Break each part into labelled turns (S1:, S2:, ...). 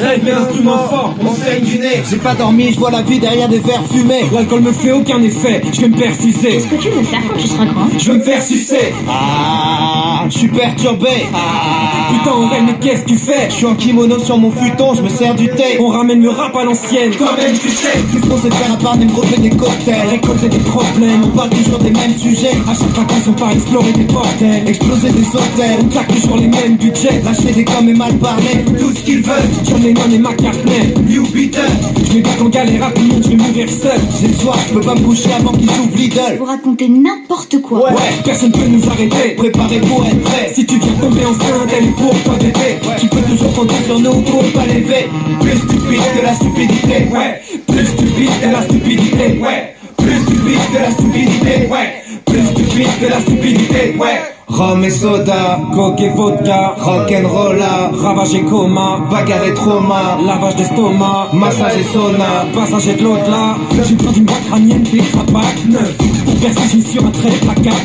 S1: rêve mes instruments forts, on saigne du nez.
S2: J'ai pas dormi, je vois la vie derrière des verres fumés.
S1: L'alcool me fait aucun effet, je vais me perfuser.
S3: Qu'est-ce que tu veux faire quand tu seras grand?
S1: Je veux me faire sucer.
S2: Ah, je suis perturbé. Ah,
S1: Putain Aurel, mais qu'est-ce que tu fais?
S2: je suis en kimono sur mon futon, je me sers du thé.
S1: On ramène le rap à l'ancienne, toi-même tu sais.
S2: Qu'est-ce qu'on sait faire à part développer des cocktails?
S1: Récolter des problèmes,
S2: On parle toujours des mêmes sujets.
S1: à chaque vacances on part explorer des bordels.
S2: Exploser des hôtels,
S1: On claque toujours les mêmes budgets.
S2: lâcher des coms et mal parler. Tout ce qu'ils veulent,
S1: John Lennon et McCartney.
S2: New Beatle.
S1: Je vais pas qu'en galère à tout le monde, je vais mourir seul.
S2: J'ai le soir, je peux pas me coucher avant qu'ils ouvrent Lidl.
S3: Vous racontez n'importe quoi.
S1: Ouais, personne peut nous arrêter.
S2: Préparé pour être prêt.
S1: Si tu viens tomber enceinte, elle est pour toi bébé.
S2: Tu peux toujours compter sur nous pour pas l'élever. Plus stupide que la stupidité.
S1: Ouais, plus stupide que la stupidité. Ouais,
S2: Plus stupide que la stupidité.
S1: ouais, plus stupide que la stupidité. Ouais,
S2: Rhum et soda,
S1: coke et vodka,
S2: rock'n'rolla,
S1: ravage et coma,
S2: bagarre et trauma,
S1: lavage d'estomac,
S2: massage et sauna.
S1: passager de l'au-delà. J'ai besoin d'une boîte crânienne, des cravates neuf. Pour percer, je suis sur un trait placard.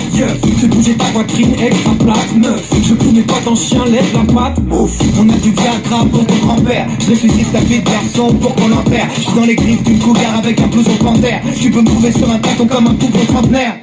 S1: Fais bouger ta poitrine, extra plate neuf. Je pousse mes potes en chien, lève la patte.
S2: Ouf, on a du Viagra pour ton grand-père. Je ressuscite ta vie de garçon pour qu'on l'enterre. Je suis dans les griffes d'une cougar avec un blouson panthère. Tu peux me trouver sur un bâton comme un couple trentenaire.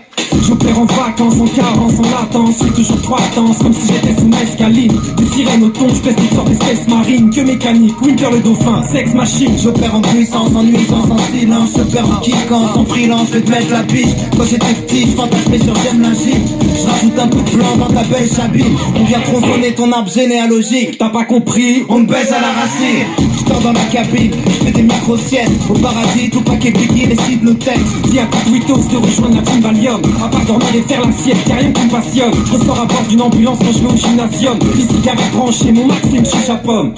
S1: J'opère en vacances, en carence, en latence. J'ai toujours trois danses, comme si j'étais sous mescaline. Des sirènes au ton, je pèse toutes sortes d'espèces marines. Que mécanique, Winter le dauphin, sex machine.
S2: J'opère en puissance, en nuisance, en silence. Je perds en kickant, en freelance, je vais te mettre la biche. Quand j'étais petit, je fantasmais sur j'aime la gym. Je rajoute un peu de blanc dans ta belle chabine. On vient tronçonner ton arbre généalogique.
S1: T'as pas compris?
S2: On me baise à la racine. Je dors dans ma cabine, je fais des micro-siestes. Au paradis, tout paquet piqué, les cibles nos textes.
S1: Dis à tout Twitos de rejoindre la team Valium. À part dormir et faire la sieste, y'a rien qui me passionne. Je ressors à bord d'une ambulance quand je vais au gymnasium. Ici qu'avec branché, mon max c'est une chicha pomme.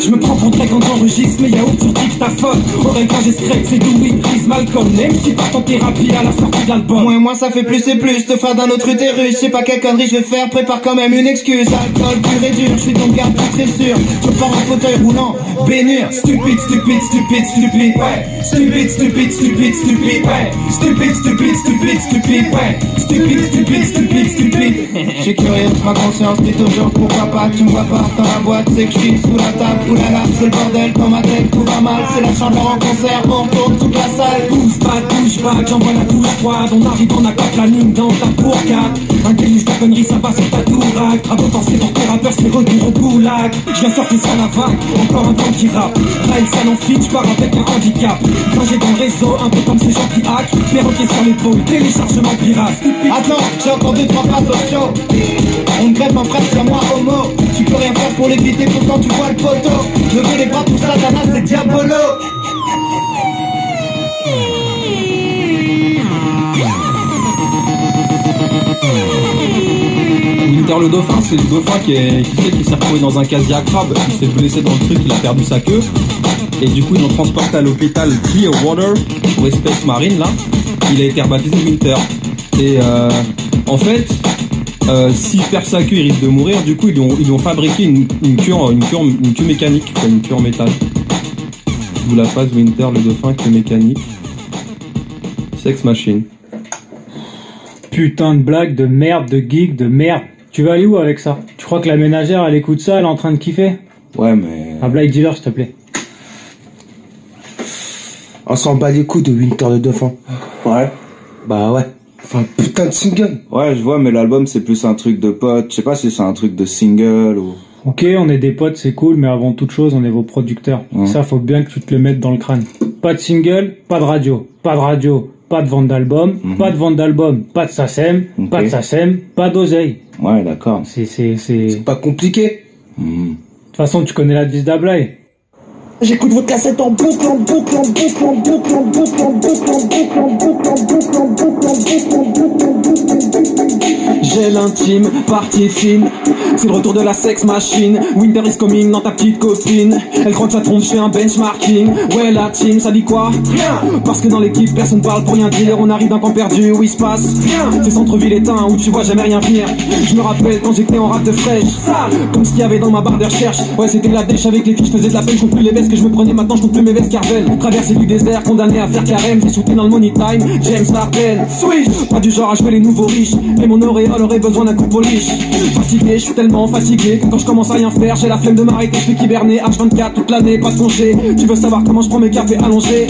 S1: Je me prends pour très quand j'enregistre, mais yaourt sur dictaphone. Oreille quand j'escrète, c'est Dewey, Chris, Malcolm. Même si part en thérapie à la sortie de l'album.
S2: Moins et moins ça fait plus et plus, te faire d'un autre utérus. Je sais pas quelle connerie je vais faire, prépare quand même une excuse. Alcool pur et dur, je suis ton garde très sûr. Je pars en fauteuil roulant, bénure. Stupide, stupide, stupide, stupide, ouais. Stupide, stupide, stupide, stupide, ouais. Stupide, stupide, stupide, stupide, ouais. Stupide, stupide, stupide, stupide. Je suis curieux, ma conscience dit toujours pourquoi pas. Tu me vois pas dans la boîte, c'est que je suis sous la table. Oulala, c'est le bordel dans ma tête, tout va mal. C'est la chambre en concert, on tourne toute la salle.
S1: Pousse pas, touche pas, j'envoie la douche froide. On arrive en aquaplaning dans ta bourgade. Un déluge de conneries, ça passe sur ta tourac. Travaux forcés pour tes rappeurs, c'est retour au goulag. Je viens sortir sur la vague, encore un temps qui rappe. Rail, ça n'en fit, je pars avec un handicap. Quand j'ai dans le réseau, un peu comme ces gens qui hack. Perroquet sur l'épaule, téléchargement pirate.
S2: Attends, j'ai encore 2-3 phrases au chaud. On me greffe en frère sur moi homo. Tu peux rien faire pour l'éviter, pourtant tu vois le poteau. Lever les bras pour Satanas, c'est diabolo.
S4: Winter le dauphin, c'est le dauphin qui s'est retrouvé dans un casier à crabe, il s'est blessé dans le truc, il a perdu sa queue. Et du coup ils l'ont transporté à l'hôpital Clearwater pour espèces marines là. Il a été rebaptisé Winter. Et en fait, s'il perd sa queue, il risque de mourir. Du coup ils lui ont fabriqué une queue mécanique, quoi, une queue en métal. D'où la phase Winter le dauphin, queue mécanique. Sex machine.
S5: Putain de blague, de merde, de geek, de merde. Tu vas aller où avec ça? Tu crois que la ménagère, elle écoute ça, elle est en train de kiffer?
S6: Ouais, mais...
S5: Un blague dealer, s'il te plaît.
S6: On s'en bat les couilles de Winter le dauphin.
S7: Ouais.
S6: Bah ouais. Enfin, putain de single.
S7: Ouais, je vois, mais l'album, c'est plus un truc de pote. Je sais pas si c'est un truc de single ou...
S5: Ok, on est des potes, c'est cool, mais avant toute chose, on est vos producteurs. Ça, faut bien que tu te le mettes dans le crâne. Pas de single, pas de radio. Pas de radio, pas de vente d'album. Pas de vente d'album, pas de SACEM. Pas de SACEM, pas d'oseille.
S7: Ouais, d'accord.
S6: C'est pas compliqué.
S5: De toute façon, tu connais la devise d'Ablaye.
S8: J'écoute vos cassettes en boucle, en boucle, en boucle, en boucle, en boucle, en boucle, en boucle, en boucle, en boucle, en boucle, en boucle, en boucle, en boucle.
S1: J'ai l'intime, partie fine. C'est le retour de la sex machine. Winter is coming dans ta petite copine. Elle croit que ça trompe, je fais un benchmarking. Ouais, la team, ça dit quoi? Rien. Parce que dans l'équipe, personne parle pour rien dire. On arrive d'un camp perdu où il se passe rien. C'est centre-ville éteint où tu vois jamais rien venir. Je me rappelle quand j'étais en rap de fraîche. Comme ce qu'il y avait dans ma barre de recherche. Ouais, c'était la dèche avec les filles, je faisais de la peine, je compte plus les vestes que je me prenais. Maintenant, je compte plus mes vestes Carvel. Traversée du désert, condamné à faire carême. J'ai shooté dans le money time, James Harden. Switch, pas du genre à jouer les nouveaux riches. Et mon auréole aurait besoin d'un coup de polish. Fatigué, je suis tellement fatigué que quand je commence à rien faire, j'ai la flemme de m'arrêter, je fais hiberner H24 toute l'année, pas de congé. Tu veux savoir comment je prends mes cafés allongés?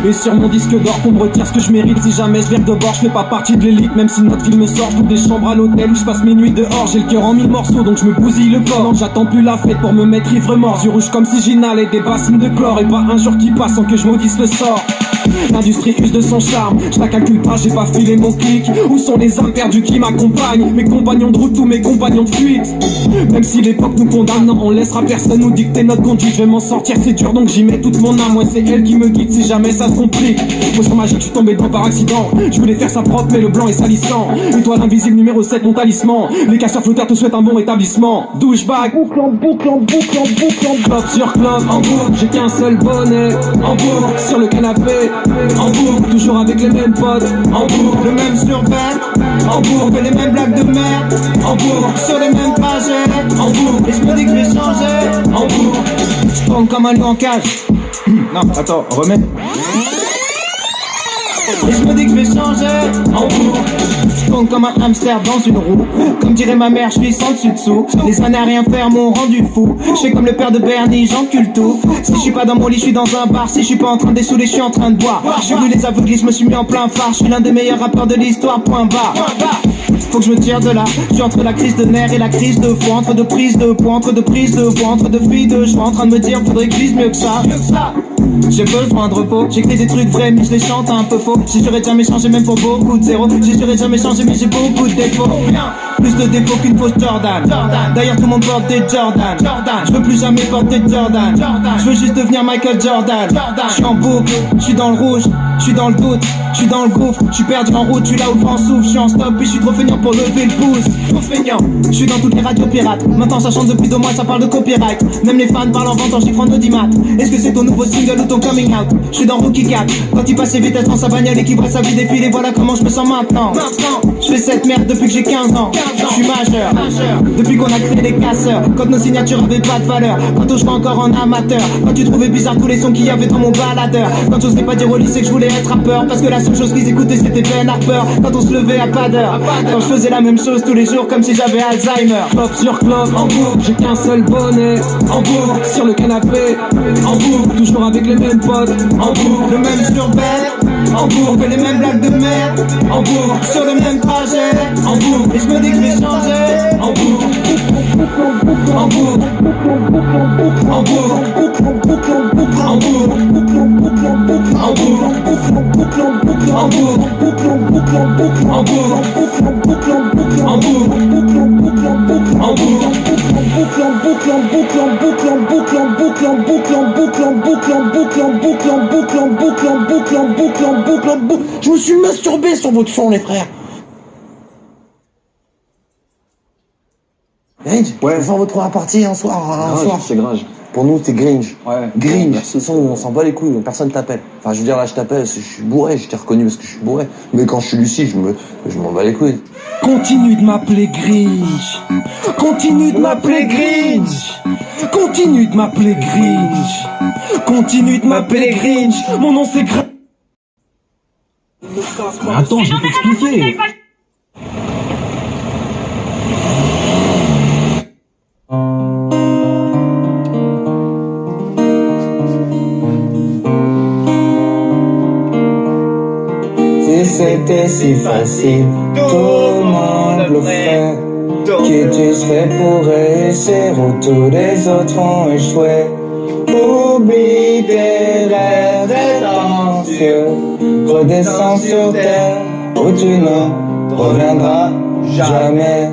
S1: Et sur mon disque d'or qu'on me retire ce que je mérite. Si jamais je vire de bord, je fais pas partie de l'élite. Même si notre film sort, je trouve des chambres à l'hôtel où je passe mes nuits dehors. J'ai le cœur en 1000 morceaux donc je me bousille le corps. Non, j'attends plus la fête pour me mettre ivre mort. Yeux rouges comme si j'inhalais des bassines de chlore. Et pas un jour qui passe sans que je maudisse le sort. L'industrie use de son charme, je la calcule pas, j'ai pas filé mon clic. Où sont les âmes perdues qui m'accompagnent? Mes compagnons de route ou mes compagnons de fuite? Même si l'époque nous condamne, non, on laissera personne nous dicter notre conduite. Je vais m'en sortir, c'est dur donc j'y mets toute mon âme. Moi c'est elle qui me guide si jamais ça se complique. Potion magique, je suis tombé dedans par accident. Je voulais faire ça propre mais le blanc est salissant. Étoile invisible numéro 7, mon talisman. Les casseurs flotteurs te souhaitent un bon rétablissement. Douchebag,
S8: Boucle en boucle en boucle en boucle en
S1: clope sur clope, en boucle, j'ai qu'un seul bonnet. En boucle, sur le canapé, en boucle, toujours avec les mêmes potes. En boucle,
S2: Le même survêt,
S1: en boucle,
S2: fait les mêmes blagues de merde,
S1: en boucle,
S2: sur les mêmes trajets,
S1: en boucle,
S2: et je me dis que je vais changer,
S1: en boucle.
S2: je tourne comme un lion en cage.
S7: Non, attends, remets.
S2: Et je me dis que je vais changer,
S1: En boucle,
S2: je tourne comme un hamster dans une roue. Comme dirait ma mère, je suis sans dessus dessous. Les années à rien faire m'ont rendu fou. Je fais comme le père de Bernie, j'encule tout. Si je suis pas dans mon lit, je suis dans un bar. Si je suis pas en train de dessouler, je suis en train de boire. J'ai vu les aveugles, je me suis mis en plein phare. Je suis l'un des meilleurs rappeurs de l'histoire, point barre. Faut que je me tire de là. Je suis entre la crise de nerfs et la crise de foi. Entre deux prises de poids, entre deux prises de voix, entre deux filles de choix. En train de me dire, faudrait que je vise mieux que ça. J'ai besoin de repos, j'écris des trucs vrais mais je les chante un peu faux. J'ai juré de jamais changer même pour beaucoup de zéro. J'ai juré de jamais changer mais j'ai beaucoup de défauts. Plus de défauts qu'une fausse Jordan. D'ailleurs tout le monde porte des Jordan. Je veux plus jamais porter de Jordan. Je veux juste devenir Michael Jordan. Je suis en boucle, je suis dans le rouge, je suis dans le doute, je suis dans le gouffre, je suis perdu en route, je suis là où le vent souffle, je suis en stop et je suis trop feignant pour lever le pouce. Trop feignant, je suis dans toutes les radios pirates. Maintenant ça chante depuis 2 mois, ça parle de copyright. Même les fans parlent en vente en chiffre en audimat. Est-ce que c'est ton nouveau single ou ton coming out? Je suis dans Rookie 4, quand il passe ses vitesses dans sa bagnole et qu'il voit sa vie défiler, voilà comment je me sens maintenant. Je fais cette merde depuis que j'ai 15 ans. Je suis majeur, depuis qu'on a créé les casseurs. Quand nos signatures avaient pas de valeur, quand on jouait encore en amateur. Quand tu trouvais bizarre tous les sons qu'il y avait dans mon baladeur. Quand j'osais pas dire au lycée que je voulais être rappeur, parce que la seule chose qu'ils écoutaient c'était Ben Harper. Quand on se levait à pas d'heure, quand je faisais la même chose tous les jours comme si j'avais Alzheimer.
S1: Clope sur clope, en boucle, j'ai qu'un seul bonnet. En boucle, sur le canapé, en boucle, toujours avec les mêmes potes. En boucle,
S2: Le même survêt,
S1: en
S2: on
S1: boucle,
S2: fait les mêmes blagues de merde,
S1: en boucle,
S2: sur le même trajet,
S1: en boucle,
S2: et je me dis que je vais changer.
S1: en boucle, en boucle, en boucle, en boucle, en boucle,
S8: Je me suis masturbé sur votre son, les frères. Gringe,
S6: Ouais.
S8: on va faire votre première partie un soir.
S6: C'est Gringe.
S8: Pour nous, t'es Gringe.
S6: Ouais.
S8: Gringe, ce son, on s'en bat les couilles, personne t'appelle. Enfin, je veux dire, là, je t'appelle parce que je suis bourré, je t'ai reconnu parce que je suis bourré. Mais quand je suis lucide, je m'en bats les couilles.
S1: Continue de m'appeler Grinch. Continue de m'appeler Grinch. Continue de m'appeler Grinch. Continue de m'appeler Grinch. Mon nom c'est Grinch.
S4: Attends, je vais t'expliquer.
S2: Si c'était si facile, tout le monde le ferait. Qui tu serais pour réussir où tous les autres ont échoué? Oublie tes rêves prétentieux, redescends sur terre où tu ne reviendras jamais.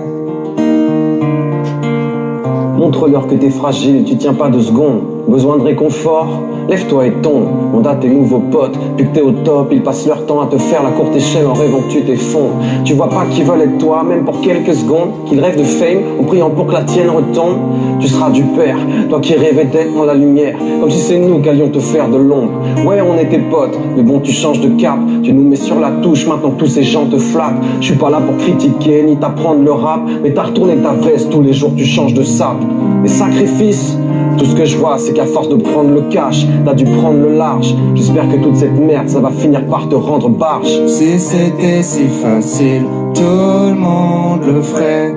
S1: Montre-leur que t'es fragile, tu tiens pas 2 secondes. Besoin de réconfort? Lève-toi et tombe. On a tes nouveaux potes, puis que t'es au top, ils passent leur temps à te faire la courte échelle en rêvant que tu t'effondres. Tu vois pas qu'ils veulent être toi, même pour quelques secondes, qu'ils rêvent de fame en priant pour que la tienne retombe. Tu seras du père, toi qui rêvais d'être dans la lumière, comme si c'est nous qui allions te faire de l'ombre. Ouais, on est tes potes, mais bon, tu changes de cap, tu nous mets sur la touche, maintenant que tous ces gens te flattent. Je suis pas là pour critiquer, ni t'apprendre le rap, mais t'as retourné ta veste, tous les jours tu changes de sap. Les sacrifices, tout ce que je vois, c'est qu'à force de prendre le cash, t'as dû prendre le large. J'espère que toute cette merde, ça va finir par te rendre barge.
S2: Si c'était si facile, tout le monde le ferait.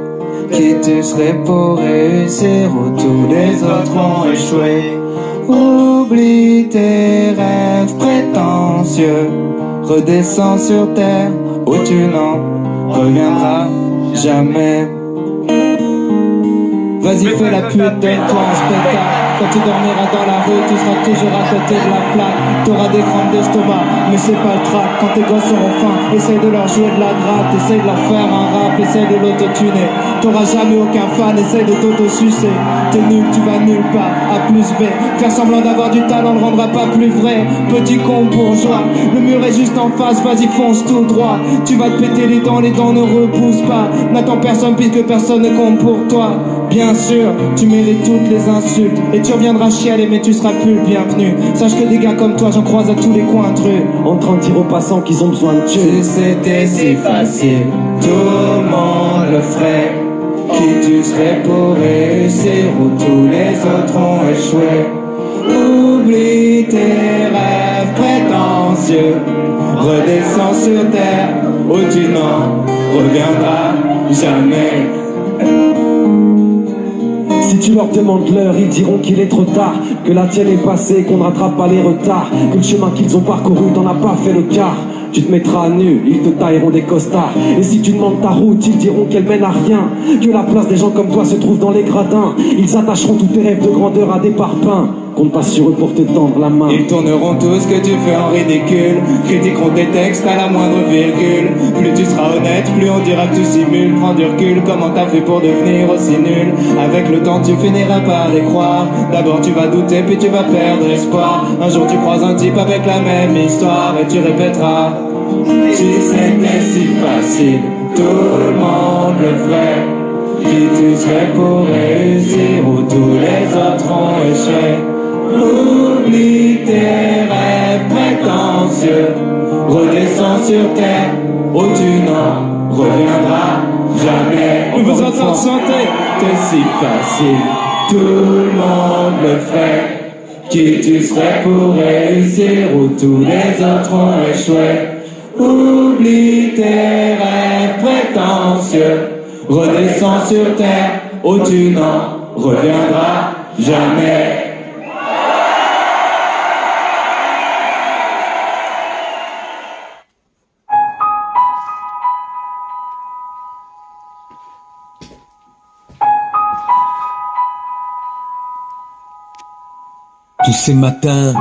S2: Qui tu serais pour réussir où tous les autres ont échoué? Oublie tes rêves prétentieux, redescends sur terre où tu n'en reviendras jamais. Vas-y fais la pute, donne-toi un spectacle. Quand tu dormiras dans la rue, tu seras toujours à côté de la plaque. T'auras des crampes d'estomac, mais c'est pas le trac. Quand tes gosses seront fins, essaye de leur jouer de la gratte. Essaye de leur faire un rap, essaye de l'auto-tuner. T'auras jamais aucun fan, essaye de t'auto-sucer. T'es nul, tu vas nulle part, A plus B. Faire semblant d'avoir du talent ne rendra pas plus vrai. Petit con bourgeois, le mur est juste en face, vas-y fonce tout droit. Tu vas te péter les dents ne repoussent pas. N'attends personne puisque personne ne compte pour toi. Bien sûr, tu mérites toutes les insultes et tu reviendras chialer mais tu seras plus le bienvenu. Sache que des gars comme toi j'en croise à tous les coins de rue, en train de dire aux passants qu'ils ont besoin de Dieu. Si c'était si facile, tout le monde le ferait. Qui tu serais pour réussir où tous les autres ont échoué? Oublie tes rêves prétentieux, redescends sur terre où tu n'en reviendras jamais.
S9: Si tu leur demandes l'heure, ils diront qu'il est trop tard, que la tienne est passée, qu'on ne rattrape pas les retards, que le chemin qu'ils ont parcouru t'en as pas fait le quart. Tu te mettras à nu, ils te tailleront des costards. Et si tu demandes ta route, ils diront qu'elle mène à rien, que la place des gens comme toi se trouve dans les gradins. Ils attacheront tous tes rêves de grandeur à des parpaings. Compte pas sur eux pour te tendre la main.
S2: Ils tourneront tout ce que tu fais en ridicule, critiqueront tes textes à la moindre virgule. Plus tu seras honnête, plus on dira que tu simules. Prends du recul, comment t'as fait pour devenir aussi nul? Avec le temps tu finiras par les croire. D'abord tu vas douter puis tu vas perdre espoir. Un jour tu croises un type avec la même histoire et tu répéteras: si c'était si facile, tout le monde le ferait. Qui tu serais pour réussir où tous les autres ont échoué? Oublie tes rêves prétentieux, redescends sur terre où tu n'en reviendras jamais. On vous entend chanter. C'est si facile, tout le monde le ferait. Qui tu serais pour réussir où tous les autres ont échoué? Oublie tes rêves prétentieux, redescends sur terre où tu n'en reviendras jamais.
S10: Tous ces matins,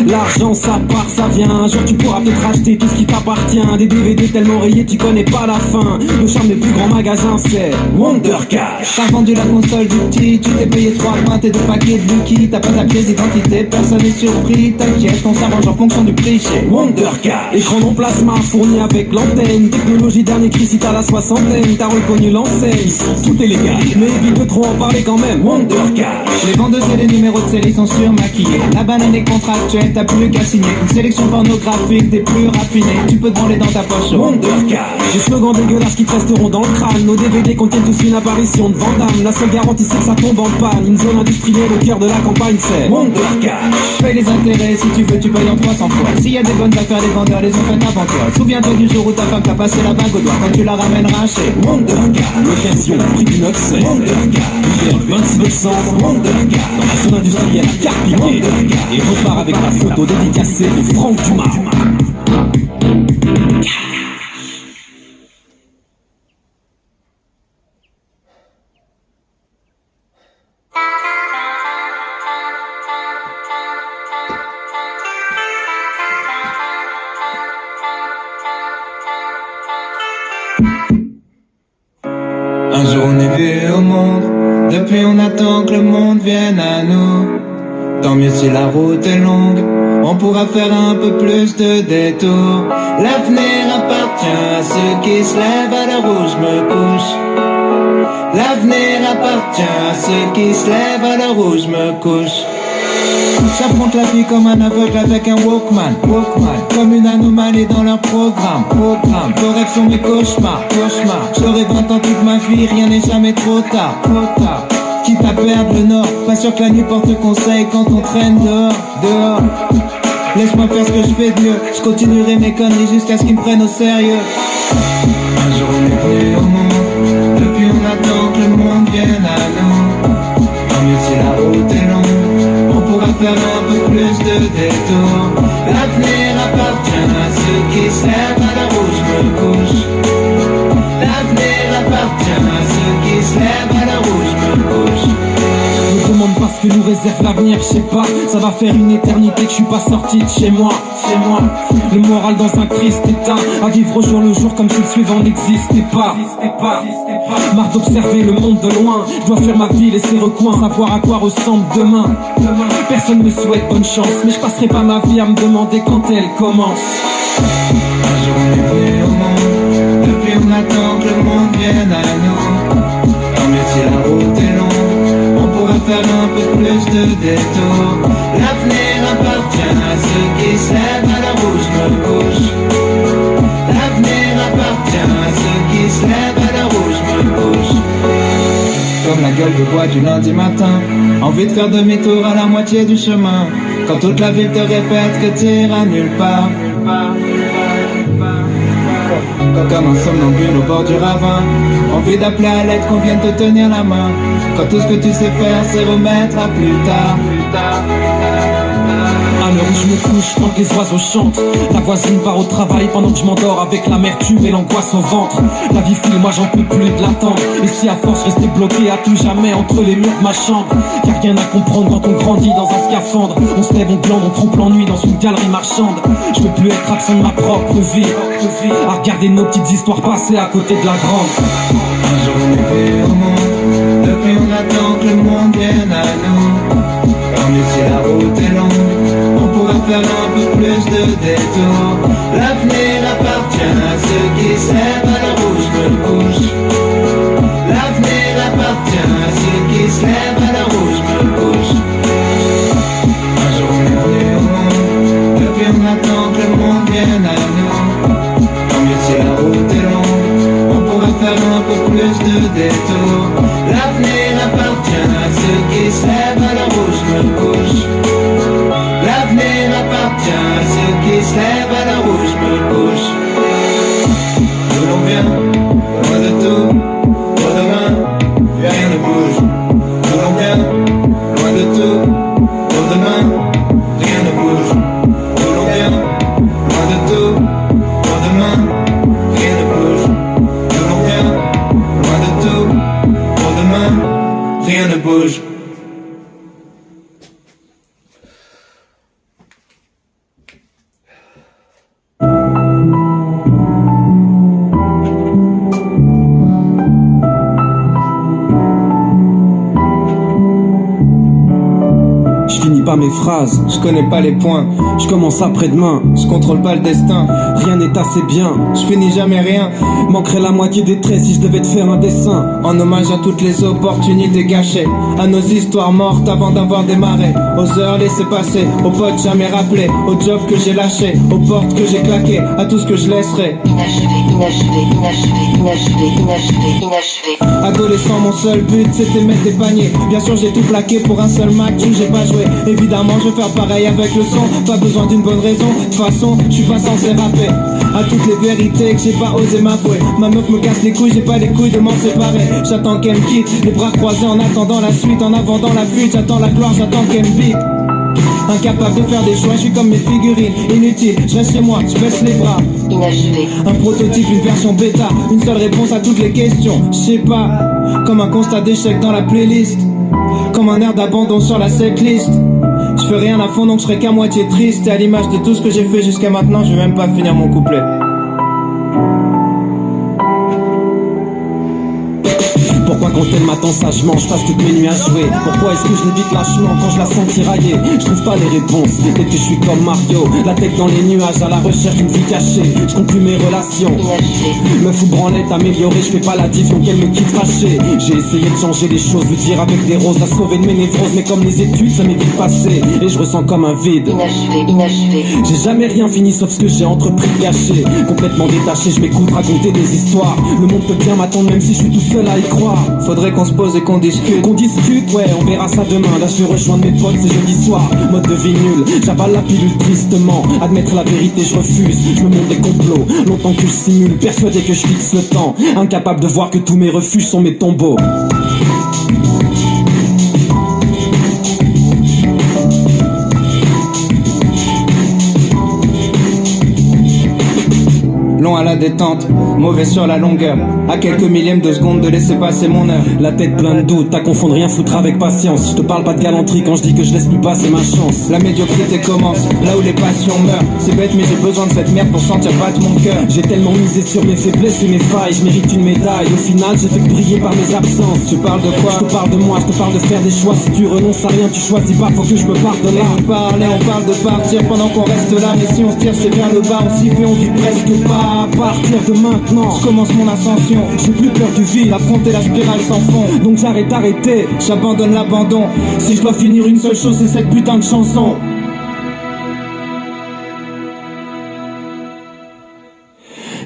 S1: L'argent ça part, ça vient. Un jour tu pourras peut-être acheter tout ce qui t'appartient. Des DVD tellement rayés tu connais pas la fin. Le charme des plus grands magasins c'est Wonder Cash.
S2: T'as vendu la console du petit, tu t'es payé 3 pintes et 2 paquets de Lucky. T'as pas ta pièce d'identité, personne n'est surpris. T'inquiète, on s'arrange en fonction du prix chez
S1: Wonder Cash. Écran non plasma fourni avec l'antenne. Technologie dernier cri si t'as la soixantaine. T'as reconnu l'enseigne, ici tout est légal. Mais évite de trop en parler quand même. Wonder Cash.
S2: Les vendeuses et les numéros de série sont surmaquillés. La banane est contractuelle, t'as plus qu'à signer. Une sélection pornographique des plus raffinés. Tu peux te branler dans ta poche.
S1: Wonder Cash. Des slogans dégueulasses qui te resteront dans le crâne. Nos DVD contiennent tous une apparition de Van Damme. La seule garantie c'est que ça tombe en panne. Une zone industrielle au cœur de la campagne c'est Wonder Cash.
S2: Paye les intérêts si tu veux, tu payes en 300 fois. S'il y a des bonnes affaires, les vendeurs les ont faites avant toi. Souviens-toi du jour où ta femme t'a passé la bague au doigt. Quand tu la ramèneras chez
S1: Wonder Cash. Location, prix du 9 c'est Wonder Cash. Le 26 décembre, Wonder Cash. Dans la zone industrielle à Carpillon. Et repart avec la photo dédicacée de Franck Dumas.
S2: Un jour on est vu au monde, depuis on attend que le monde vienne à nous. Tant mieux si la route est longue, on pourra faire un peu plus de détours. L'avenir appartient à ceux qui se lèvent à l'heure où je me couche. L'avenir appartient à ceux qui se lèvent à l'heure où je me couche. J'affronte la vie comme un aveugle avec un Walkman, comme une anomalie dans leur programme. Correction mes cauchemars. J'aurai 20 ans toute ma vie, rien n'est jamais trop tard. quitte à perdre le nord. Pas sûr que la nuit porte conseil quand on traîne dehors. Laisse-moi faire ce que je fais de mieux. Je continuerai mes conneries jusqu'à ce qu'ils me prennent au sérieux. Un jour on est venu au monde, depuis on attend que le monde vienne à nous. Tant mieux si la route est longue, on pourra faire un peu plus de détours. L'avenir appartient à ceux qui se lèvent, à la rouge me couche. L'avenir appartient à ceux qui se lèvent, à la rouge me couche.
S1: Me demande pas ce que nous réserve l'avenir, je sais pas. Ça va faire une éternité que je suis pas sorti de chez moi. Le moral dans un triste état, à vivre au jour le jour comme si le suivant n'existait pas. Marre d'observer le monde de loin, je dois faire ma vie, laisser recoins, savoir à quoi ressemble demain. Personne me souhaite bonne chance, mais je passerai pas ma vie à me demander quand elle commence.
S2: Un jour on est venu au monde, depuis on attend que le monde vienne à nous. Tant mieux si la route est longue, on pourra faire un peu plus de détours. L'avenir appartient à ceux qui se lèvent, à la rouge me couche. L'avenir appartient à ceux qui se lèvent, à la rouge me couche. Comme la gueule de bois du lundi matin, envie de faire demi-tour à la moitié du chemin. Quand toute la ville te répète que t'iras nulle part. Comme un somnambule au bord du ravin, envie d'appeler à l'aide qu'on vienne te tenir la main. Quand tout ce que tu sais faire c'est remettre à plus tard.
S1: À l'heure où je me couche, tant que les oiseaux chantent, la voisine part au travail pendant que je m'endors avec l'amertume et l'angoisse au ventre. La vie file, moi j'en peux plus de l'attendre. Et si à force rester bloqué à tout jamais entre les murs de ma chambre, y'a rien à comprendre quand on grandit dans un scaphandre. On se lève, on glande, on trompe l'ennui dans une galerie marchande. Je peux plus être absent de ma propre vie, à regarder nos petites histoires passées à côté de la grande.
S2: Un jour on est venu au monde, depuis on attend que le monde vienne à nous. Tant mieux si la route est longue, on pourra faire un peu plus de détours. L'avenir appartient à ceux qui se lèvent, à la rouge me couche. L'avenir appartient à ceux qui se lèvent, à la rouge me couche. Un jour on est venu au monde, depuis on attend que le monde vienne à nous. Tant mieux si la route est longue, on pourra faire un peu plus de détours. L'avenir appartient à ceux qui se lèvent, à la rouge me couche. L'avenir appartient à ceux qui se lèvent, à la rouge me couche. D'où l'on vient, loin de tout, pour demain, rien ne bouge. D'où l'on vient, loin de tout, pour demain, rien ne bouge. D'où l'on vient, loin de tout, pour demain, rien ne bouge. D'où l'on vient, loin de tout, pour demain, rien ne bouge.
S1: Je finis pas mes phrases,
S2: Je connais pas les points,
S1: je commence après-demain.
S2: je contrôle pas le destin.
S1: Rien n'est assez bien,
S2: Je finis jamais rien.
S1: manquerait la moitié des traits si je devais te faire un dessin.
S2: En hommage à toutes les opportunités gâchées, à nos histoires mortes avant d'avoir démarré, aux heures laissées passer, aux potes jamais rappelés, aux jobs que j'ai lâchés, aux portes que j'ai claquées, à tout ce que je laisserai. Adolescent, mon seul but c'était mettre des paniers. Bien sûr j'ai tout plaqué pour un seul match où j'ai pas joué. Évidemment je vais faire pareil avec le son. Pas besoin d'une bonne raison, de toute façon je suis pas censé rapper. À toutes les vérités que j'ai pas osé m'avouer. Ma meuf me casse les couilles, j'ai pas les couilles de m'en séparer. J'attends qu'elle me quitte, les bras croisés en attendant la suite. En avant dans la fuite, j'attends la gloire, j'attends qu'elle me bite. Incapable de faire des choix, je suis comme mes figurines. Inutile, je reste chez moi, je baisse les bras. Un prototype, une version bêta, une seule réponse à toutes les questions. Je sais pas, comme un constat d'échec dans la playlist, comme un air d'abandon sur la setlist. Je fais rien à fond donc je serai qu'à moitié triste. Et à l'image de tout ce que j'ai fait jusqu'à maintenant, je vais même pas finir mon couplet.
S1: Pourquoi quand elle m'attend sagement, je passe toutes mes nuits à jouer? Pourquoi est-ce que je l'évite lâchement quand je la sens tirailler? Je trouve pas les réponses, peut-être que je suis comme Mario, la tête dans les nuages à la recherche d'une vie cachée. Je conclue mes relations, me fous branlette améliorée, je fais pas la diff donc elle me quitte fâchée. J'ai essayé de changer les choses, lui dire avec des roses, la sauver de mes névroses, mais comme les études ça m'est vite passé, et je ressens comme un vide. J'ai jamais rien fini sauf ce que j'ai entrepris de gâcher. Complètement détaché, je m'écoute raconter des histoires. Le monde peut bien m'attendre même si je suis tout seul à y croire.
S2: Faudrait qu'on se pose et qu'on discute.
S1: Qu'on discute, ouais, on verra ça demain. Là je vais rejoindre mes potes, c'est jeudi soir. Mode de vie nul, j'avale la pilule tristement. Admettre la vérité, je refuse. Je me montre des complots, longtemps que je simule. Persuadé que je fixe le temps. Incapable de voir que tous mes refuges sont mes tombeaux.
S2: Long à la détente, mauvais sur la longueur. À quelques millièmes de seconde de laisser passer mon heure.
S1: La tête pleine de doutes, t'as confondre rien foutre avec patience. Je te parle pas de galanterie quand je dis que je laisse plus passer ma chance.
S2: La médiocrité commence, là où les passions meurent. C'est bête mais j'ai besoin de cette merde pour sentir battre mon cœur.
S1: J'ai tellement misé sur mes faiblesses et mes failles. Je mérite une médaille, au final j'ai fait que briller par mes absences.
S2: Tu parles de quoi?
S1: Je te parle de moi, je te parle de faire des choix. Si tu renonces à rien, tu choisis pas, faut que je me parte de là.
S2: On parle de partir pendant qu'on reste là. Mais si on se tire c'est vers le bas, on s'y fait, on vit presque pas.
S1: À partir de maintenant,
S2: je commence mon ascension.
S1: J'ai plus peur du vide,
S2: affronter la spirale sans fond.
S1: Donc j'arrête d'arrêter,
S2: j'abandonne l'abandon. Si je dois finir une seule chose, c'est cette putain de chanson.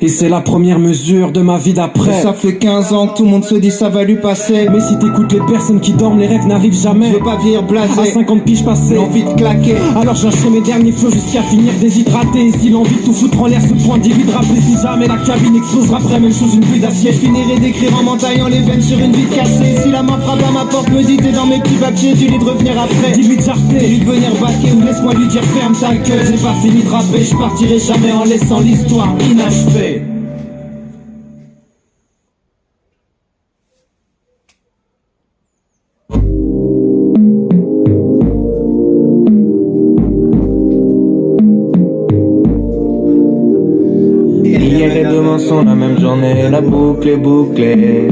S1: Et c'est la première mesure de ma vie d'après.
S2: Ça fait 15 ans que tout le monde se dit ça va lui passer.
S1: Mais si t'écoutes les personnes qui dorment, les rêves n'arrivent jamais.
S2: Je veux pas vieillir blasé,
S1: à 50 piges passées,
S2: l'envie de claquer.
S1: Alors j'enchaîne mes derniers flots jusqu'à finir déshydraté. Et si l'envie de tout foutre en l'air se point d'y rappeler, si jamais la cabine explosera après, même sous une pluie d'acier.
S2: Je finirai d'écrire en m'entaillant les veines sur une vie cassée. Si la main frappe à ma porte, me dit t'es dans mes petits papiers, dis-lui de revenir après.
S1: Dis-lui de jarter,
S2: dis-lui de venir baquer, ou laisse-moi lui dire ferme ta gueule. J'ai pas fini de rapper, je partirai jamais en laissant l'histoire inachevée.
S10: Hier et demain sont la même journée, la boucle est bouclée.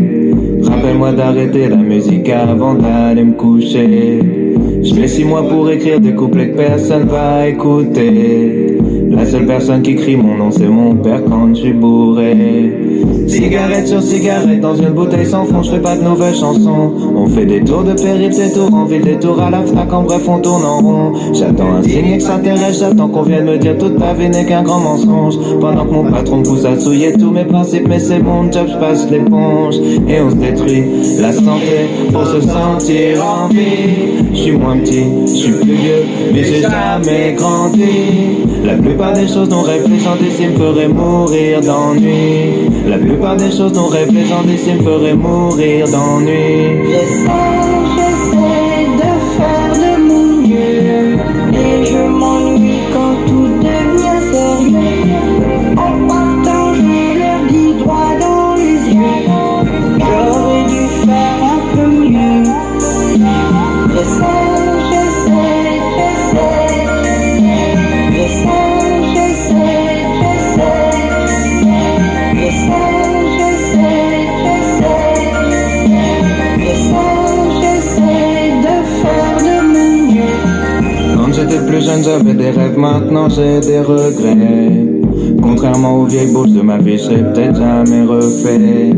S10: Rappelle-moi d'arrêter la musique avant d'aller me coucher. Je mets 6 mois pour écrire des couplets que personne va écouter. La seule personne qui crie mon nom c'est mon père quand je suis bourré. Cigarette sur cigarette dans une bouteille sans fond, je fais pas de nouvelles chansons. On fait des tours de périple, des tours en ville, des tours à la Fnac, en bref on tourne en rond. J'attends un signe extraterrestre, j'attends qu'on vienne me dire toute ta vie n'est qu'un grand mensonge. Pendant que mon patron me pousse à souiller tous mes principes, mais c'est bon job, je passe l'éponge. Et on se détruit la santé pour se sentir en vie. Je suis moins petit, je suis plus vieux, mais j'ai jamais grandi. La plupart des choses dont rêvent les gens d'ici me feraient mourir d'ennui. La plupart des choses dont rêvent les gens d'ici me feraient mourir d'ennui.
S11: J'essaie de faire de mon mieux, et je m'ennuie quand tout devient sérieux. En partant, je leur dis droit dans les yeux, j'aurais dû faire un peu mieux. J'essaie.
S10: J'étais plus jeune, j'avais des rêves, maintenant j'ai des regrets. Contrairement aux vieilles bourses de ma vie, je serais peut-être jamais refait.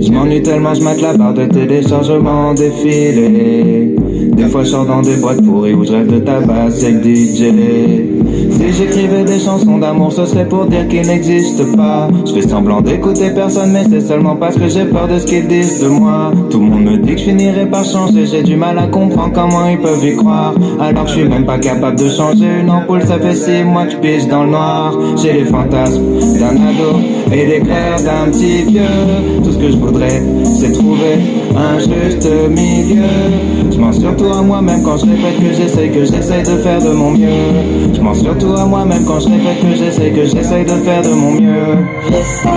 S10: Je m'ennuie tellement, je mate la barre de téléchargement défilé. Des fois je sors dans des boîtes pourries où je rêve de tabac, c'est le DJ. Si j'écrivais des chansons d'amour, ce serait pour dire qu'ils n'existent pas. Je fais semblant d'écouter personne, mais c'est seulement parce que j'ai peur de ce qu'ils disent de moi. Tout le monde me dit que je finirai par changer, j'ai du mal à comprendre comment ils peuvent y croire. Alors que je suis même pas capable de changer une ampoule, ça fait 6 mois que je pige dans le noir. J'ai les fantasmes d'un ado et les cœurs d'un petit vieux. Tout ce que je voudrais, c'est trouver un juste milieu. Je mens surtout à moi-même quand je répète que j'essaye de faire de mon mieux. Je mens surtout à moi-même quand je répète que j'essaye de faire de mon mieux.
S11: J'essaie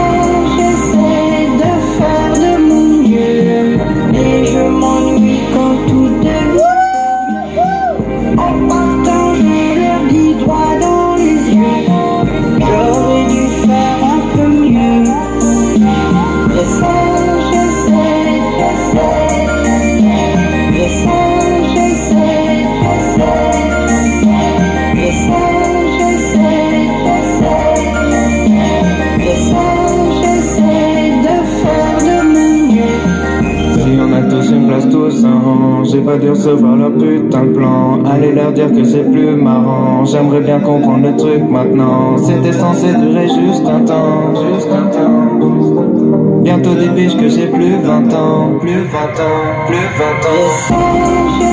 S11: de faire de mon mieux, et je m'ennuie quand tout devient sérieux. En partant, je leur dis droit dans les yeux, j'aurais dû faire un peu mieux. J'essaie.
S10: Tous un rang, j'ai pas dû recevoir leur putain de plan. Allez leur dire que c'est plus marrant. J'aimerais bien comprendre le truc maintenant. C'était censé durer juste un temps, juste un temps, juste un temps. Bientôt des biches que j'ai plus 20 ans, plus 20 ans, plus 20 ans.